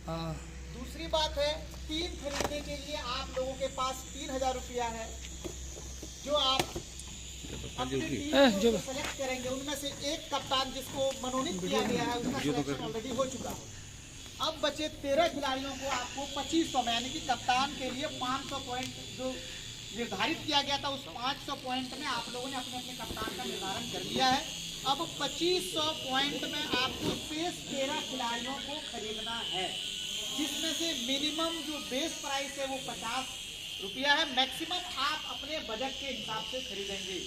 हाँ। दूसरी बात है, टीम खरीदने के लिए आप लोगों के पास 3,000 रुपया है, जो आप अपनी टीम को सेलेक्ट करेंगे। उनमें से एक कप्तान जिसको मनोनीत किया गया है उसका सिलेक्शन ऑलरेडी हो चुका है। अब बचे 13 खिलाड़ियों को आपको 2500 में, यानी कि कप्तान के लिए 500 पॉइंट जो निर्धारित किया गया था, उस 500 पॉइंट में आप लोगों ने अपने अपने कप्तान का निर्धारण कर लिया है। अब 2500 पॉइंट में आपको शेष 13 खिलाड़ियों को खरीदना है, जिसमें से मिनिमम जो बेस प्राइस है वो 50 रुपया है, मैक्सिमम आप अपने बजट के हिसाब से खरीदेंगे।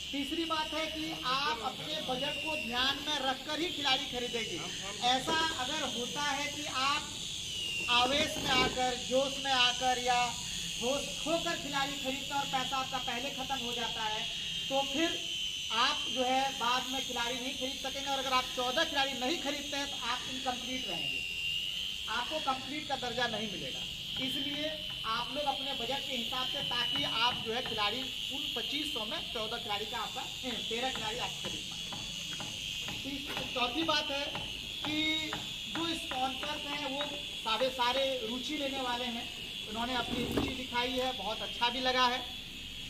तीसरी बात है कि आप अपने बजट को ध्यान में रखकर ही खिलाड़ी खरीदेंगे। ऐसा अगर होता है कि आप आवेश में आकर, जोश में आकर या होश खोकर खिलाड़ी खरीदते और पैसा आपका पहले खत्म हो जाता है, तो फिर आप जो है बाद में खिलाड़ी नहीं खरीद सकेंगे। और अगर आप 14 खिलाड़ी नहीं खरीदते हैं तो आप इनकम्प्लीट रहेंगे, आपको कंप्लीट का दर्जा नहीं मिलेगा। इसलिए आप लोग अपने बजट के हिसाब से, ताकि आप जो है खिलाड़ी उन 2500 में 14 खिलाड़ी का आपका 13 खिलाड़ी आप खरीद पाए। चौथी बात है कि जो स्पॉन्सर्स हैं वो सारे रुचि लेने वाले हैं, उन्होंने अपनी रुचि दिखाई है, बहुत अच्छा भी लगा है।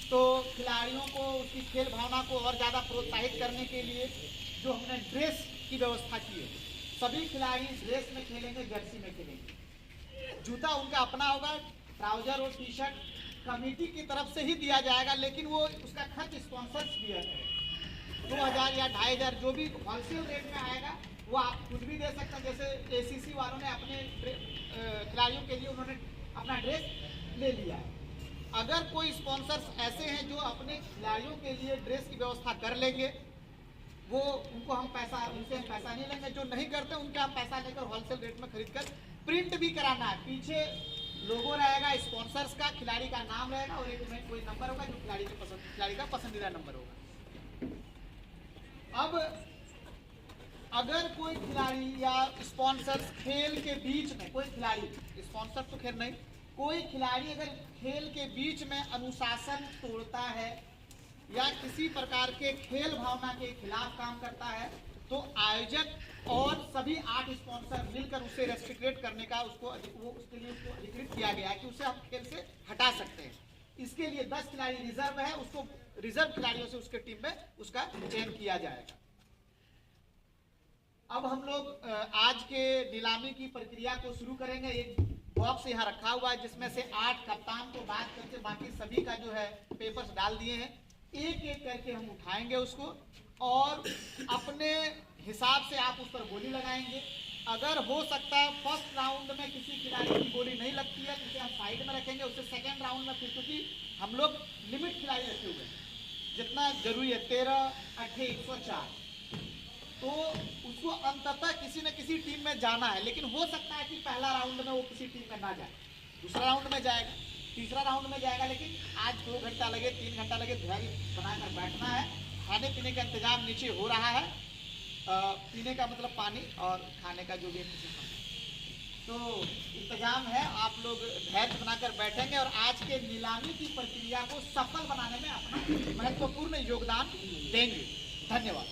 तो खिलाड़ियों को उसकी खेल भावना को और ज़्यादा प्रोत्साहित करने के लिए जो हमने ड्रेस की व्यवस्था की है, सभी खिलाड़ी ड्रेस में खेलेंगे, जर्सी में खेलेंगे। जूता उनका अपना होगा, ट्राउजर और टी शर्ट कमेटी की तरफ से ही दिया जाएगा, लेकिन वो उसका खर्च स्पॉन्सर्स दिया जाएगा। 2000 या 2500 जो भी होलसेल रेट में आएगा वो आप कुछ भी दे सकते हैं। जैसे ACC वालों ने अपने खिलाड़ियों के लिए उन्होंने अपना ड्रेस ले लिया है। अगर कोई स्पॉन्सर्स ऐसे हैं जो अपने खिलाड़ियों के लिए ड्रेस की व्यवस्था कर लेंगे, वो उनसे हम पैसा नहीं लेंगे। जो नहीं करते उनके हम पैसा लेकर होलसेल रेट में खरीद कर प्रिंट भी कराना है। पीछे लोगो रहेगा स्पॉन्सर्स का, खिलाड़ी का नाम रहेगा और एक में कोई नंबर होगा जो खिलाड़ी का पसंदीदा नंबर होगा। अब अगर कोई खिलाड़ी या स्पॉन्सर्स खेल के बीच में, कोई खिलाड़ी, स्पॉन्सर तो खैर नहीं, कोई खिलाड़ी अगर खेल के बीच में अनुशासन तोड़ता है या किसी प्रकार के खेल भावना के खिलाफ काम करता है, तो आयोजक और सभी 8 स्पॉन्सर मिलकर उसे रेस्ट्रिक्ट करने का उसके लिए उसको अधिकृत किया गया है कि उसे हम खेल से हटा सकते हैं। इसके लिए 10 खिलाड़ी रिजर्व है, उसको रिजर्व खिलाड़ियों से उसके टीम में उसका चयन किया जाएगा। अब हम लोग आज के नीलामी की प्रक्रिया को शुरू करेंगे। एक बॉक्स यहाँ रखा हुआ है जिसमें से 8 कप्तान को बात करके बाकी सभी का जो है पेपर्स डाल दिए हैं। एक एक करके हम उठाएंगे उसको और अपने हिसाब से आप उस पर गोली लगाएंगे। अगर हो सकता है फर्स्ट राउंड में किसी खिलाड़ी की गोली नहीं लगती है तो उसे हम साइड में रखेंगे, उससे सेकेंड राउंड में फिर, क्योंकि हम लोग लिमिट खिलाड़ी रखे हुए हैं जितना जरूरी है, 13, 8, 104, तो उसको अंततः किसी न किसी टीम में जाना है। लेकिन हो सकता है कि पहला राउंड में वो किसी टीम में ना जाए, दूसरा राउंड में जाएगा, तीसरा राउंड में जाएगा। लेकिन आज 2 घंटा लगे, 3 घंटा लगे, धैर्य बनाकर बैठना है। खाने पीने का इंतजाम नीचे हो रहा है, पीने का मतलब पानी और खाने का जो भी तो इंतजाम है। आप लोग धैर्य बनाकर बैठेंगे और आज के नीलामी की प्रक्रिया को सफल बनाने में अपना महत्वपूर्ण योगदान देंगे। धन्यवाद।